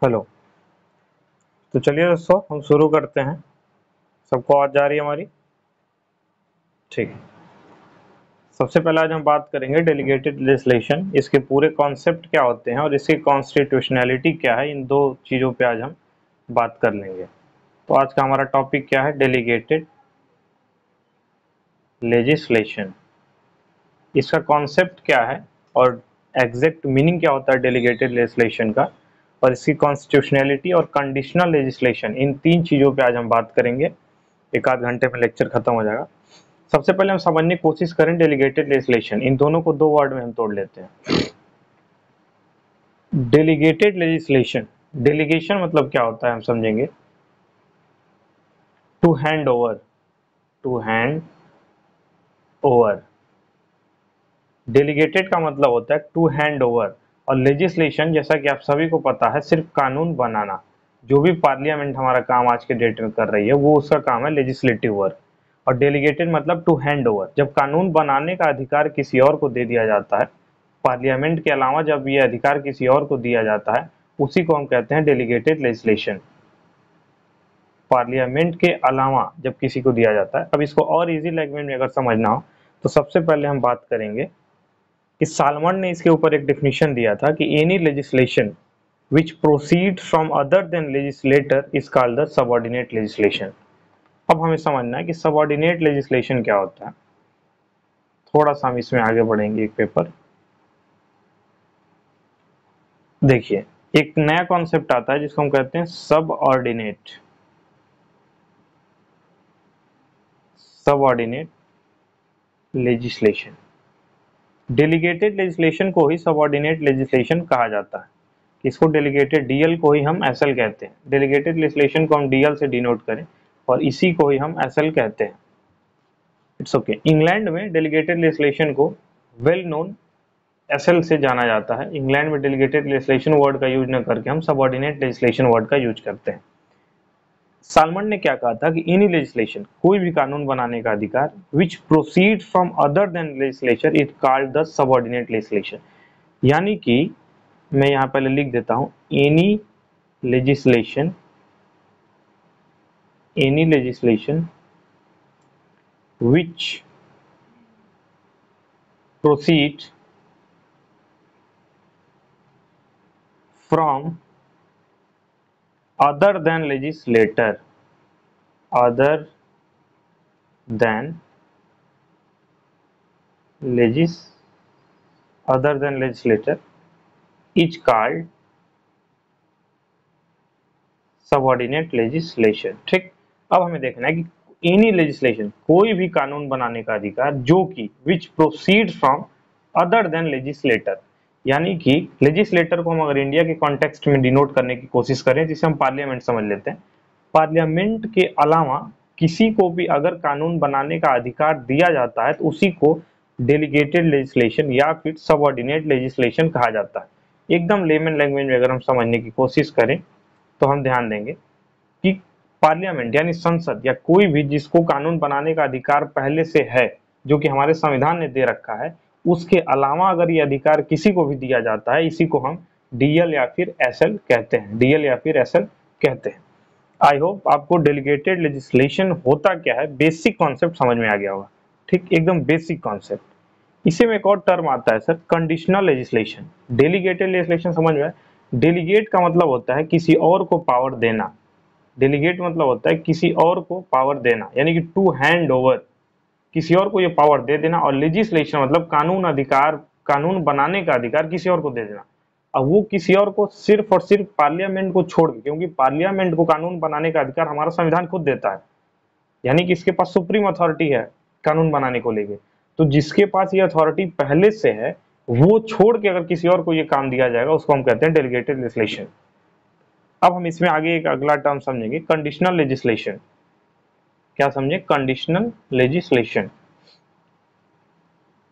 Hello. तो चलिए दोस्तों हम शुरू करते हैं। सबको आवाज जा रही है हमारी? ठीक है। सबसे पहले आज हम बात करेंगे डेलीगेटेड लेजिस्लेशन, इसके पूरे कॉन्सेप्ट क्या होते हैं और इसकी कॉन्स्टिट्यूशनैलिटी क्या है। इन दो चीज़ों पे आज हम बात कर लेंगे। तो आज का हमारा टॉपिक क्या है? Delegated legislation. इसका कॉन्सेप्ट क्या है और एग्जैक्ट मीनिंग क्या होता है डेलीगेटेड लेजिस्लेशन का, और इसकी कॉन्स्टिट्यूशनैलिटी और कंडीशनल लेजिस्लेशन, इन तीन चीज़ों पे आज हम बात करेंगे। एक आध घंटे में लेक्चर खत्म हो जाएगा। सबसे पहले हम समझने की कोशिश करें डेलीगेटेड लेजिस्लेशन। इन दोनों को दो वर्ड में हम तोड़ लेते हैं। डेलीगेटेड लेजिस्लेशन, डेलीगेशन मतलब क्या होता है हम समझेंगे। To hand over, to hand over. Delegated का मतलब होता है टू हैंड ओवर, और लेजिस्लेशन जैसा कि आप सभी को पता है सिर्फ कानून बनाना। जो भी पार्लियामेंट हमारा काम आज के डेट में कर रही है वो उसका काम है लेजिस्लेटिव वर्क। और डेलीगेटेड मतलब टू हैंड ओवर, जब कानून बनाने का अधिकार किसी और को दे दिया जाता है, पार्लियामेंट के अलावा जब ये अधिकार किसी और को दिया जाता है, उसी को हम कहते हैं डेलीगेटेड लेजिस्लेशन। पार्लियामेंट के अलावा जब किसी को दिया जाता है। अब इसको और इजी लैंग्वेज में अगर समझना हो तो सबसे पहले हम बात करेंगे कि सालमन ने इसके ऊपर एक डेफिनेशन दिया था कि any legislation which proceed from other than legislator is called the subordinate legislation। अब हमें समझना है कि सबऑर्डिनेट लेजिस्लेशन क्या होता है। थोड़ा सा हम इसमें आगे बढ़ेंगे। एक पेपर देखिए, एक नया कॉन्सेप्ट आता है जिसको हम कहते हैं subordinate, subordinate legislation. Delegated legislation को ही सबऑर्डिनेट लेजिस्लेशन कहा जाता है। इसको डेलीगेटेड डीएल को ही हम एसएल कहते हैं। डेलीगेटेड लेजिस्लेशन को हम डीएल से डिनोट करें और इसी को ही हम एसएल कहते हैं। It's okay. इंग्लैंड में डेलीगेटेड लेजिस्लेशन को वेल नोन एसएल से जाना जाता है। इंग्लैंड में डेलीगेटेड लेजिस्लेशन वर्ड का यूज न करके हम सबऑर्डिनेट लेजिस्लेशन वर्ड का यूज करते हैं। सालमन ने क्या कहा था कि एनी लेजिस्लेशन, कोई भी कानून बनाने का अधिकार, which proceed from other than legislature is called the subordinate legislation. यानी कि मैं यहाँ पहले लिख देता हूं, any legislation, any legislation which proceed from other than legislator, other than legislator is called subordinate legislation. ठीक। अब हमें देखना है कि एनी लेजिस्लेशन, कोई भी कानून बनाने का अधिकार जो कि which proceed from other than legislator, यानी कि लेजिस्लेटर को हम अगर इंडिया के कॉन्टेक्स्ट में डिनोट करने की कोशिश करें, जिसे हम पार्लियामेंट समझ लेते हैं, पार्लियामेंट के अलावा किसी को भी अगर कानून बनाने का अधिकार दिया जाता है तो उसी को डेलीगेटेड लेजिस्लेशन या फिर सबऑर्डिनेट लेजिस्लेशन कहा जाता है। एकदम लेमन लैंग्वेज में अगर हम समझने की कोशिश करें तो हम ध्यान देंगे कि पार्लियामेंट यानी संसद या कोई भी जिसको कानून बनाने का अधिकार पहले से है, जो कि हमारे संविधान ने दे रखा है, उसके अलावा अगर ये अधिकार किसी को भी दिया जाता है, इसी को हम डीएल या फिर एसएल कहते हैं। डीएल या फिर एसएल कहते हैं। आई होप आपको डेलीगेटेड लेजिस्लेशन होता क्या है बेसिक कॉन्सेप्ट समझ में आ गया होगा। ठीक, एकदम बेसिक कॉन्सेप्ट। इसी में एक और टर्म आता है sir, conditional legislation. Delegated legislation समझ में, डेलीगेट का मतलब होता है किसी और को पावर देना। डेलीगेट मतलब होता है किसी और को पावर देना, यानी कि टू हैंड ओवर, किसी और को ये पावर दे देना। और लेजिस्लेशन मतलब कानून अधिकार, कानून बनाने का अधिकार किसी और को दे देना। अब वो किसी और को सिर्फ और सिर्फ पार्लियामेंट को छोड़ के, क्योंकि पार्लियामेंट को कानून बनाने का अधिकार हमारा संविधान खुद देता है, यानी कि इसके पास सुप्रीम अथॉरिटी है कानून बनाने को लेके। तो जिसके पास ये अथॉरिटी पहले से है, वो छोड़ के अगर किसी और को ये काम दिया जाएगा, उसको हम कहते हैं डेलीगेटेड लेजिस्लेशन। अब हम इसमें आगे एक अगला टर्म समझेंगे, कंडीशनल लेजिस्लेशन। क्या समझे? Conditional legislation.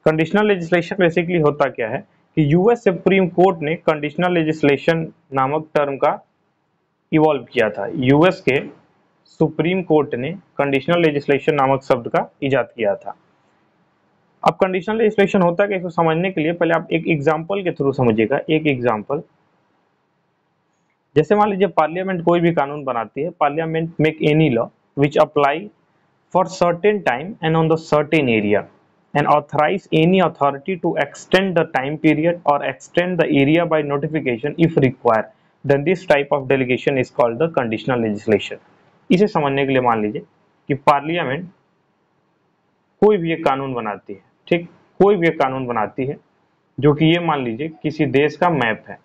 Conditional legislation basically होता क्या है कि यूएस सुप्रीम कोर्ट ने कंडीशनल लेजिस्लेशन नामक टर्म का इवॉल्व किया था। यूएस के सुप्रीम कोर्ट ने कंडीशनल लेजिस्लेशन नामक शब्द का इजाद किया था। अब कंडीशनल लेजिस्लेशन होता है, इसको समझने के लिए पहले आप एक एग्जांपल के थ्रू समझिएगा। एक एग्जांपल, जैसे मान लीजिए पार्लियामेंट कोई भी कानून बनाती है, parliament make any law which apply for certain time and on the certain area and authorize any authority to extend the time period or extend the area by notification if required, then this type of delegation is called the conditional legislation. इसे समझने के लिए मान लीजिए कि parliament कोई भी एक कानून बनाती है, ठीक, कोई भी एक कानून बनाती है जो कि ये मान लीजिए किसी देश का मैप है,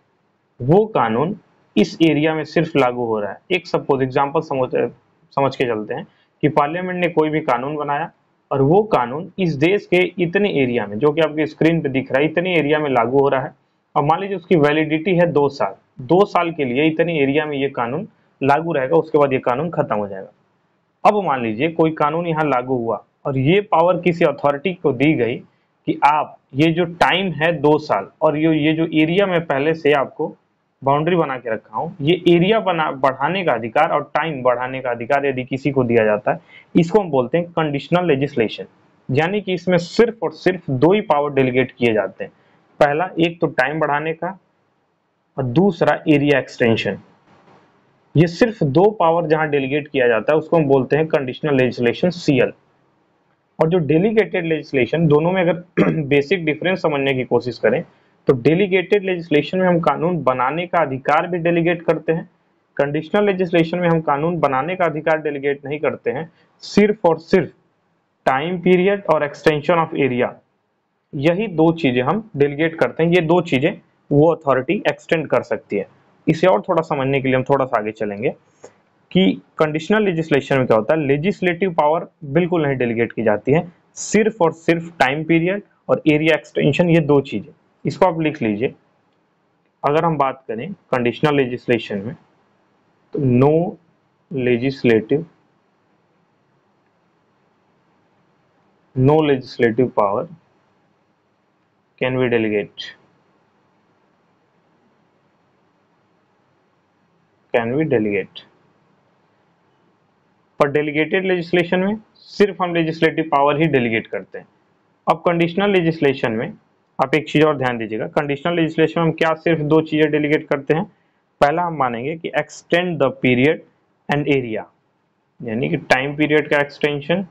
वो कानून इस एरिया में सिर्फ लागू हो रहा है। एक सपोज एग्जांपल समझ के चलते हैं कि पार्लियामेंट ने कोई भी कानून बनाया और वो कानून इस देश के इतने एरिया में, जो कि आपके स्क्रीन पे दिख रहा है, इतने एरिया में लागू हो रहा है और मान लीजिए उसकी वैलिडिटी है 2 साल। 2 साल के लिए इतने एरिया में ये कानून लागू रहेगा, उसके बाद ये कानून खत्म हो जाएगा। अब मान लीजिए कोई कानून यहाँ लागू हुआ और ये पावर किसी अथॉरिटी को दी गई कि आप ये जो टाइम है 2 साल और ये जो एरिया में पहले से आपको बाउंड्री बना के रखा हूँ, ये एरिया बढ़ाने का अधिकार और टाइम बढ़ाने का अधिकार यदि किसी को दिया जाता है, इसको हम बोलते हैं कंडीशनल लेजिस्लेशन। यानी कि इसमें सिर्फ और सिर्फ 2 ही पावर डेलीगेट किए जाते हैं। पहला, एक तो टाइम बढ़ाने का और दूसरा एरिया एक्सटेंशन। ये सिर्फ 2 पावर जहां डेलीगेट किया जाता है उसको हम बोलते हैं कंडीशनल लेजिस्लेशन, CL। और जो डेलीगेटेड लेजिस्लेशन, दोनों में अगर बेसिक डिफरेंस समझने की कोशिश करें तो डेलीगेटेड लेजिस्लेशन में हम कानून बनाने का अधिकार भी डेलीगेट करते हैं, कंडीशनल लेजिस्लेशन में हम कानून बनाने का अधिकार डेलीगेट नहीं करते हैं, सिर्फ और सिर्फ टाइम पीरियड और एक्सटेंशन ऑफ एरिया, यही 2 चीजें हम डेलीगेट करते हैं। ये 2 चीजें वो अथॉरिटी एक्सटेंड कर सकती है। इसे और थोड़ा समझने के लिए हम थोड़ा सा आगे चलेंगे कि कंडीशनल लेजिस्लेशन में क्या होता है। लेजिस्लेटिव पावर बिल्कुल नहीं डेलीगेट की जाती है, सिर्फ और सिर्फ टाइम पीरियड और एरिया एक्सटेंशन, ये 2 चीजें। इसको आप लिख लीजिए। अगर हम बात करें कंडीशनल लेजिस्लेशन में तो no legislative power can be delegate. पर डेलीगेटेड लेजिस्लेशन में सिर्फ हम लेजिस्लेटिव पावर ही डेलीगेट करते हैं। अब कंडीशनल लेजिस्लेशन में आप एक चीज और ध्यान दीजिएगा, कंडीशनल लेजिस्लेशन में हम क्या सिर्फ 2 चीजें डेलीगेट करते हैं। पहला, हम मानेंगे कि extend the period and area, यानी कि टाइम पीरियड का एक्सटेंशन,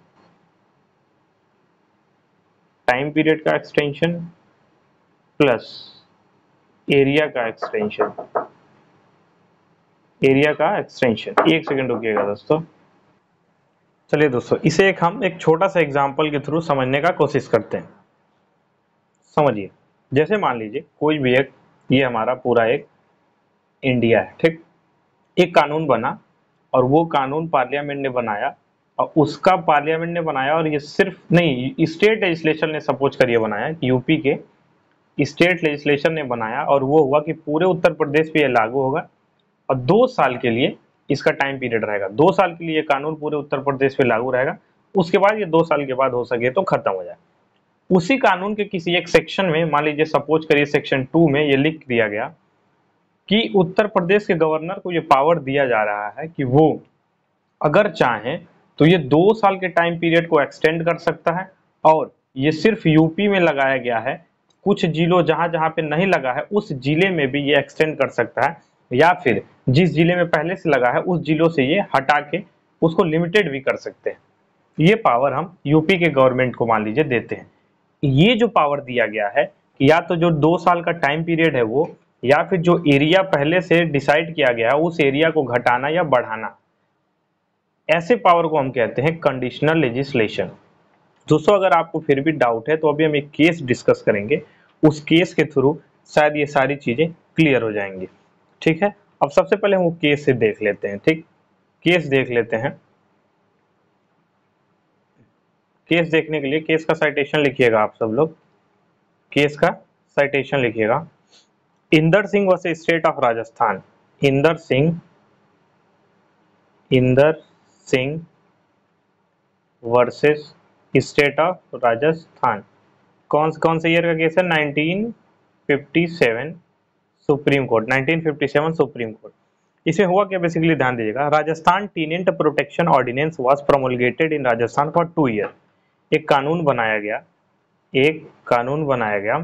प्लस एरिया का एक्सटेंशन। एक सेकंड रुकिएगा दोस्तों। चलिए दोस्तों, इसे हम एक छोटा सा एग्जाम्पल के थ्रू समझने का कोशिश करते हैं। समझिए, जैसे मान लीजिए कोई भी एक, ये हमारा पूरा एक इंडिया है, ठीक, एक कानून बना और वो कानून पार्लियामेंट ने बनाया और उसका पार्लियामेंट ने बनाया और ये सिर्फ नहीं, स्टेट लेजिस्लेशन ने सपोज कर ये बनाया कि यूपी के स्टेट लेजिस्लेशन ने बनाया और वो हुआ कि पूरे उत्तर प्रदेश पे ये लागू होगा और 2 साल के लिए इसका टाइम पीरियड रहेगा। 2 साल के लिए ये कानून पूरे उत्तर प्रदेश पे लागू रहेगा, उसके बाद ये 2 साल के बाद हो सके तो खत्म हो जाए। उसी कानून के किसी एक सेक्शन में, मान लीजिए सपोज करिए सेक्शन 2 में ये लिख दिया गया कि उत्तर प्रदेश के गवर्नर को ये पावर दिया जा रहा है कि वो अगर चाहें तो ये 2 साल के टाइम पीरियड को एक्सटेंड कर सकता है और ये सिर्फ यूपी में लगाया गया है, कुछ जिलों जहां जहां पे नहीं लगा है उस जिले में भी ये एक्सटेंड कर सकता है, या फिर जिस जिले में पहले से लगा है उस जिलों से ये हटा के उसको लिमिटेड भी कर सकते हैं। ये पावर हम यूपी के गवर्नमेंट को मान लीजिए देते हैं। ये जो पावर दिया गया है कि या तो जो 2 साल का टाइम पीरियड है वो, या फिर जो एरिया पहले से डिसाइड किया गया है उस एरिया को घटाना या बढ़ाना, ऐसे पावर को हम कहते हैं कंडीशनल लेजिस्लेशन। दोस्तों, अगर आपको फिर भी डाउट है तो अभी हम एक केस डिस्कस करेंगे, उस केस के थ्रू शायद ये सारी चीजें क्लियर हो जाएंगी। ठीक है, अब सबसे पहले हम वो केस से देख लेते हैं। ठीक, केस देख लेते हैं। केस देखने के लिए केस का साइटेशन लिखिएगा आप सब लोग, केस का साइटेशन लिखिएगा। Inder Singh versus state of Rajasthan. Inder Singh versus state of Rajasthan. कौन से ईयर का केस है? 1957 सुप्रीम कोर्ट, 1957 सुप्रीम कोर्ट। इसमें हुआ क्या, बेसिकली ध्यान दीजिएगा। Rajasthan tenant protection ordinance was promulgated in Rajasthan for 2 year. एक कानून बनाया गया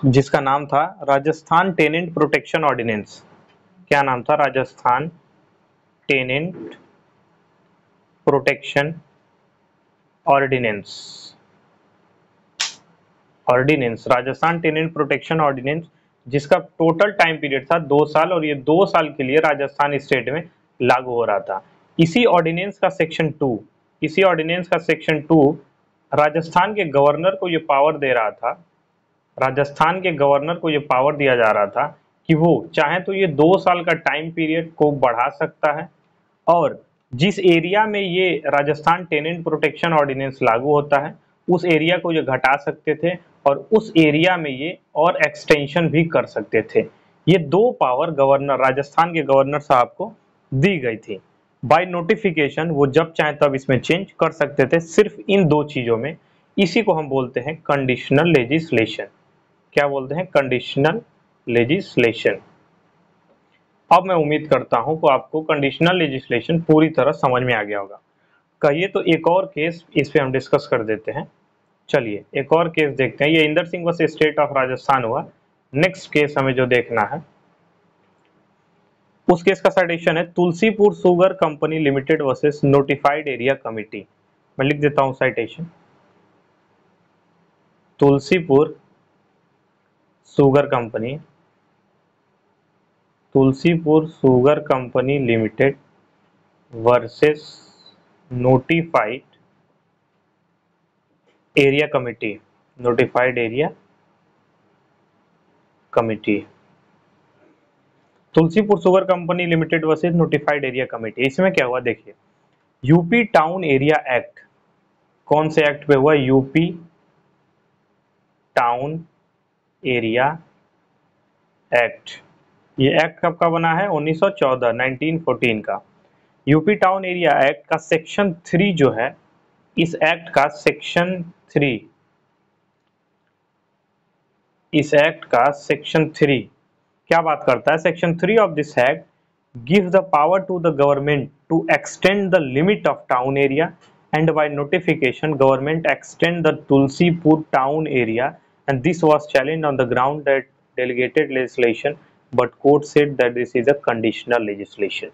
जिसका नाम था राजस्थान टेनेंट प्रोटेक्शन ऑर्डिनेंस। क्या नाम था? Rajasthan tenant protection ordinance. Rajasthan tenant protection ordinance, जिसका टोटल टाइम पीरियड था 2 साल, और ये 2 साल के लिए राजस्थान स्टेट में लागू हो रहा था। इसी ऑर्डिनेंस का सेक्शन 2 राजस्थान के गवर्नर को ये पावर दे रहा था, राजस्थान के गवर्नर को ये पावर दिया जा रहा था कि वो चाहे तो ये 2 साल का टाइम पीरियड को बढ़ा सकता है, और जिस एरिया में ये राजस्थान टेनेंट प्रोटेक्शन ऑर्डिनेंस लागू होता है उस एरिया को ये घटा सकते थे, और उस एरिया में ये और एक्सटेंशन भी कर सकते थे। ये 2 पावर गवर्नर, राजस्थान के गवर्नर साहब को दी गई थी। बाय नोटिफिकेशन वो जब चाहे तब इसमें चेंज कर सकते थे, सिर्फ इन 2 चीजों में। इसी को हम बोलते हैं कंडीशनल लेजिस्लेशन। क्या बोलते हैं? Conditional legislation. अब मैं उम्मीद करता हूं कि आपको कंडीशनल लेजिस्लेशन पूरी तरह समझ में आ गया होगा। कहिए तो एक और केस इस पे हम डिस्कस कर देते हैं। चलिए एक और केस देखते हैं। ये Inder Singh versus state of Rajasthan हुआ। नेक्स्ट केस हमें जो देखना है उस केस का साइटेशन है Tulsipur sugar company limited versus notified area committee. मैं लिख देता हूं citation, Tulsipur sugar company limited versus notified area committee. Tulsipur sugar company limited versus notified area committee. इसमें क्या हुआ देखिए, यूपी टाउन एरिया एक्ट, कौन से एक्ट पे हुआ? UP town area act. ये एक्ट कब का बना है? 1914 का। यूपी टाउन एरिया एक्ट का सेक्शन 3 जो है, इस एक्ट का सेक्शन 3 क्या बात करता है? Section 3 of this act gives the power to the government to extend the limit of town area, and by notification government extend the Tulsipur town area, and this was challenged on the ground that delegated legislation, but court said that this is a conditional legislation.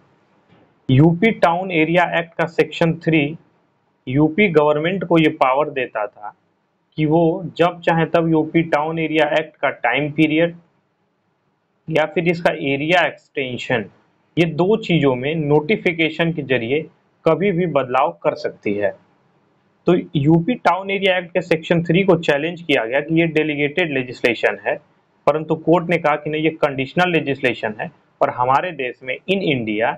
UP town area act का section 3 UP government को ये power देता था कि वो जब चाहे तब यूपी टाउन एरिया एक्ट का टाइम पीरियड या फिर इसका एरिया एक्सटेंशन, ये 2 चीजों में नोटिफिकेशन के जरिए कभी भी बदलाव कर सकती है। तो यूपी टाउन एरिया एक्ट के सेक्शन 3 को चैलेंज किया गया कि ये डेलीगेटेड लेजिस्लेशन है, परंतु कोर्ट ने कहा कि नहीं, ये कंडीशनल लेजिस्लेशन है, और हमारे देश में इन इंडिया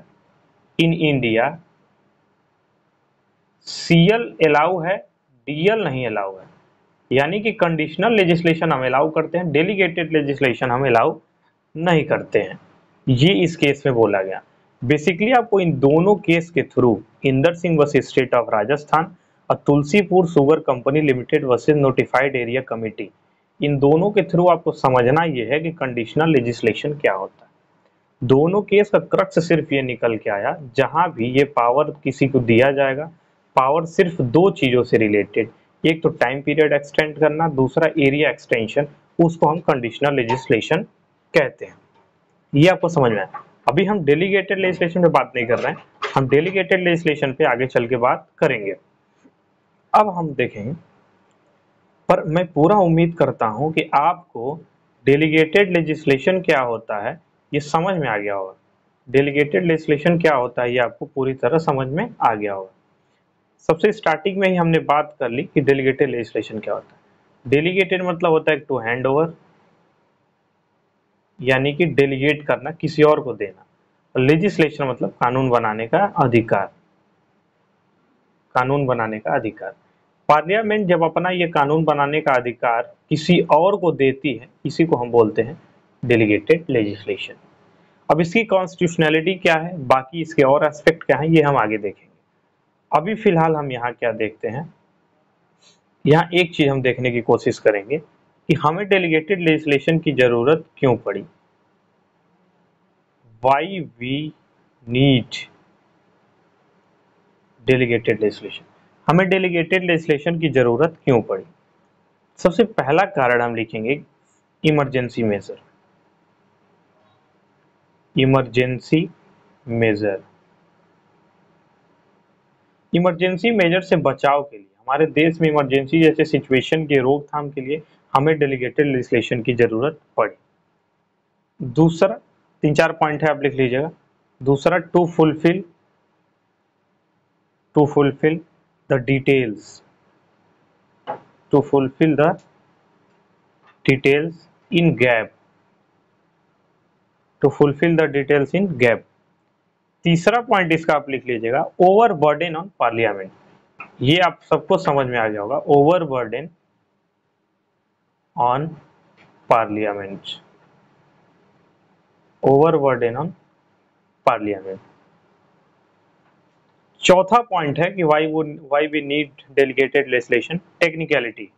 सीएल अलाउ है, डीएल नहीं अलाउ है। यानी कि कंडीशनल लेजिस्लेशन हम अलाउ करते हैं, डेलीगेटेड लेजिस्लेशन हम अलाउ नहीं करते हैं। ये इस केस में बोला गया। बेसिकली आपको इन दोनों केस के through, Inder Singh versus state of Rajasthan और Tulsipur sugar company limited versus notified area committee, इन दोनों के थ्रू आपको समझना ये है कि कंडीशनल लेजिस्लेशन क्या होता है। दोनों केस का क्रक्स सिर्फ ये निकल के आया, जहां भी ये पावर किसी को दिया जाएगा, पावर सिर्फ 2 चीजों से रिलेटेड, एक तो टाइम पीरियड एक्सटेंड करना, दूसरा एरिया एक्सटेंशन, उसको हम कंडीशनल लेजिस्लेशन कहते हैं। ये आपको समझ में आया। अभी हम डेलीगेटेड लेजिस्लेशन पे बात नहीं कर रहे हैं, हम डेलीगेटेड लेजिस्लेशन पे आगे चल के बात करेंगे। अब हम देखेंगे, पर मैं पूरा उम्मीद करता हूं कि आपको डेलीगेटेड लेजिस्लेशन क्या होता है ये समझ में आ गया होगा। डेलीगेटेड लेजिस्लेशन क्या होता है ये आपको पूरी तरह समझ में आ गया होगा। सबसे स्टार्टिंग में ही हमने बात कर ली कि डेलीगेटेड लेजिस्लेशन क्या होता है। डेलीगेटेड मतलब होता है टू हैंड ओवर, यानी कि डेलीगेट करना, किसी और को देना। और लेजिस्लेशन मतलब कानून बनाने का अधिकार, पार्लियामेंट जब अपना ये कानून बनाने का अधिकार किसी और को देती है, इसी को हम बोलते हैं डेलीगेटेड लेजिस्लेशन। अब इसकी कॉन्स्टिट्यूशनैलिटी क्या है, बाकी इसके और एस्पेक्ट क्या है, ये हम आगे देखेंगे। अभी फिलहाल हम यहाँ क्या देखते हैं, यहाँ एक चीज हम देखने की कोशिश करेंगे कि हमें डेलीगेटेड लेजिस्लेशन की जरूरत क्यों पड़ी। Why we need delegated legislation, हमें डेलीगेटेड लेजिस्लेशन की जरूरत क्यों पड़ी। सबसे पहला कारण हम लिखेंगे emergency measure. Emergency measure, emergency measure से बचाव के लिए हमारे देश में इमरजेंसी जैसे सिचुएशन के रोकथाम के लिए हमें डेलीगेटेड लेजिस्लेशन की जरूरत पड़ी। दूसरा, 3-4 पॉइंट है, आप लिख लीजिएगा। दूसरा, to fulfil the details, to fulfil the details in gap, to fulfil the details in gap. तीसरा पॉइंट इसका आप लिख लीजिएगा, ओवर बर्डन ऑन पार्लियामेंट। ये आप सबको समझ में आ गया होगा, over burden on parliament, over burden on parliament. चौथा पॉइंट है कि why we need delegated legislation, technicality,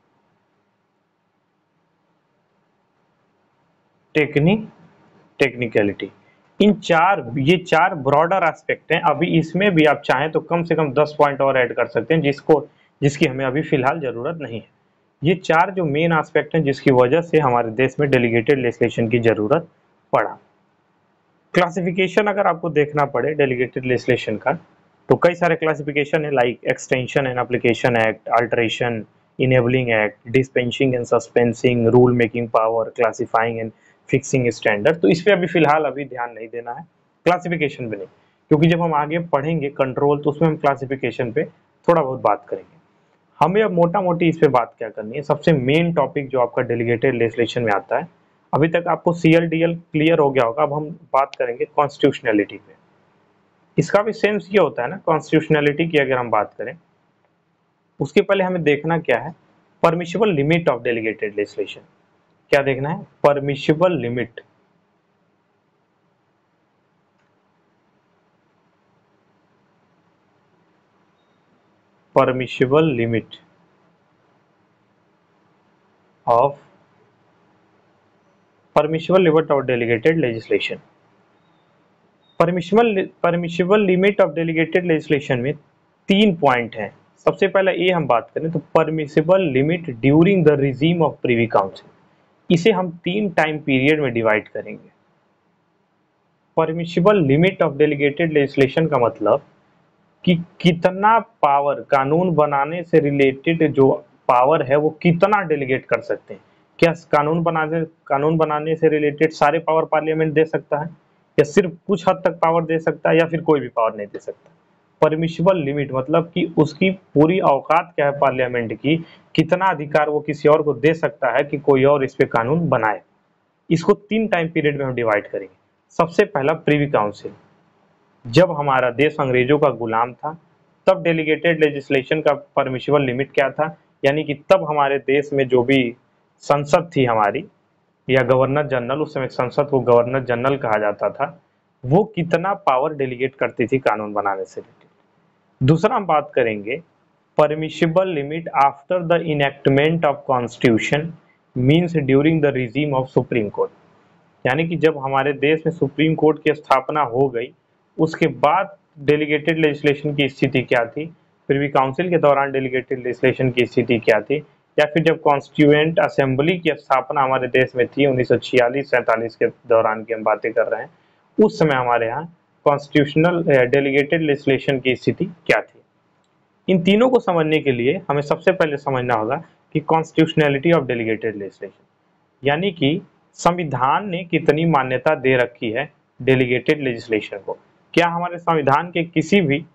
technicality. ये चार ब्रॉडर एस्पेक्ट हैं। अभी इसमें भी आप चाहें तो कम से कम 10 पॉइंट और ऐड कर सकते हैं, जिसकी हमें अभी फिलहाल जरूरत नहीं है। ये चार जो मेन एस्पेक्ट हैं जिसकी वजह से हमारे देश में डेलीगेटेड लेजिस्लेशन की जरूरत पड़ा। क्लासिफिकेशन अगर आपको देखना पड़े डेलीगेटेड लेजिस्लेशन का, तो कई सारे क्लासिफिकेशन है, like extension and application act, alteration, enabling act, dispensing and suspending, rule making power, classifying and fixing standard. तो इस पे अभी फिलहाल ध्यान नहीं देना है, क्लासिफिकेशन पे नहीं, क्योंकि जब हम आगे पढ़ेंगे कंट्रोल तो उसमें हम क्लासिफिकेशन पे थोड़ा बहुत बात करेंगे। हमें अब मोटा मोटी इस पे बात क्या करनी है, सबसे मेन टॉपिक जो आपका डेलीगेटेड लेजिस्लेशन में आता है। अभी तक आपको CLDL क्लियर हो गया होगा, अब हम बात करेंगे कॉन्स्टिट्यूशनलिटी पे। इसका भी सेंस ये होता है ना, कॉन्स्टिट्यूशनलिटी की अगर हम बात करें, उसके पहले हमें देखना क्या है, permissible limit of delegated legislation. क्या देखना है, permissible limit, permissible limit of delegated legislation. Permissible limit of delegated legislation में 3 पॉइंट हैं। सबसे पहले ये हम बात करें तो permissible limit during the regime of Privi council, इसे हम 3 टाइम पीरियड में डिवाइड करेंगे। Permissible limit of delegated legislation का मतलब कि कितना पावर, कानून बनाने से रिलेटेड जो पावर है वो कितना डेलीगेट कर सकते हैं। क्या कानून बनाने से रिलेटेड सारे पावर पार्लियामेंट दे सकता है, या सिर्फ कुछ हद तक पावर दे सकता है, या फिर कोई भी पावर नहीं दे सकता। परमिशिबल लिमिट मतलब कि उसकी पूरी औकात क्या है पार्लियामेंट की, कितना अधिकार वो किसी और को दे सकता है कि कोई और इस पे कानून बनाए। इसको 3 टाइम पीरियड में हम डिवाइड करेंगे। सबसे पहला प्रीवी काउंसिल, जब हमारा देश अंग्रेजों का गुलाम था तब डेलीगेटेड लेजिस्लेशन का परमिशिबल लिमिट क्या था, यानी कि तब हमारे देश में जो भी संसद थी हमारी, या गवर्नर जनरल, उस समय संसद को गवर्नर जनरल कहा जाता था, वो कितना पावर डेलीगेट करती थी कानून बनाने से रिलेटेड। दूसरा हम बात करेंगे permissible limit after the enactment of constitution, means during the regime of supreme court, यानी कि जब हमारे देश में सुप्रीम कोर्ट की स्थापना हो गई उसके बाद डेलीगेटेड लेजिस्लेशन की स्थिति क्या थी, प्रीवी काउंसिल के दौरान डेलीगेटेड लेजिस्लेशन की स्थिति क्या थी, या फिर जब कॉन्स्टिट्यूएंट असेंबली की स्थापना हमारे देश में थी 1946-47 के दौरान की हम बातें कर रहे हैं, उस समय हमारे यहाँ कॉन्स्टिट्यूशनल डेलीगेटेड लेजिस्लेशन की स्थिति क्या थी। इन तीनों को समझने के लिए हमें सबसे पहले समझना होगा कि कॉन्स्टिट्यूशनलिटी ऑफ डेलीगेटेड लेजिस्लेशन, यानी कि संविधान ने कितनी मान्यता दे रखी है डेलीगेटेड लेजिस्लेशन को। क्या हमारे संविधान के किसी भी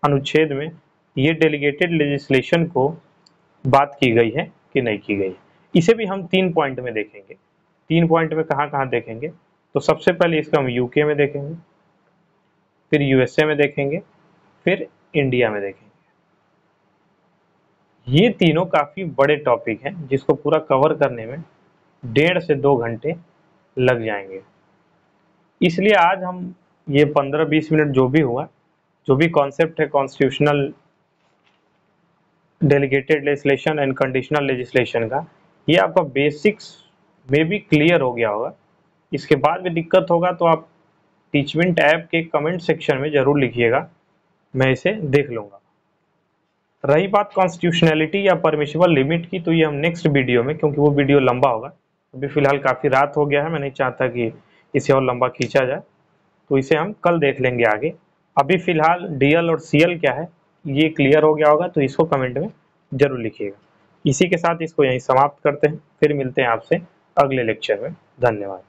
अनुच्छेद में ये डेलीगेटेड लेजिस्लेशन को बात की गई है कि नहीं की गई है। इसे भी हम 3 पॉइंट में देखेंगे। 3 पॉइंट में कहाँ देखेंगे, तो सबसे पहले इसका हम यूके में देखेंगे, फिर यूएसए में देखेंगे, फिर इंडिया में देखेंगे। ये तीनों काफी बड़े टॉपिक हैं जिसको पूरा कवर करने में 1.5 से 2 घंटे लग जाएंगे। इसलिए आज हम ये 15-20 मिनट जो भी हुआ, जो भी कॉन्सेप्ट है constitutional delegated legislation and conditional legislation का, ये आपका बेसिक्स में भी क्लियर हो गया होगा। इसके बाद भी दिक्कत होगा तो आप टीचमेंट ऐप के कमेंट सेक्शन में जरूर लिखिएगा, मैं इसे देख लूँगा। रही बात कॉन्स्टिट्यूशनलिटी या परमिशिबल लिमिट की, तो ये हम नेक्स्ट वीडियो में, क्योंकि वो वीडियो लंबा होगा, अभी फिलहाल काफ़ी रात हो गया है, मैं नहीं चाहता कि इसे और लंबा खींचा जाए, तो इसे हम कल देख लेंगे आगे। अभी फिलहाल डीएल और सीएल क्या है ये क्लियर हो गया होगा, तो इसको कमेंट में जरूर लिखिएगा। इसी के साथ इसको यहीं समाप्त करते हैं, फिर मिलते हैं आपसे अगले लेक्चर में। धन्यवाद।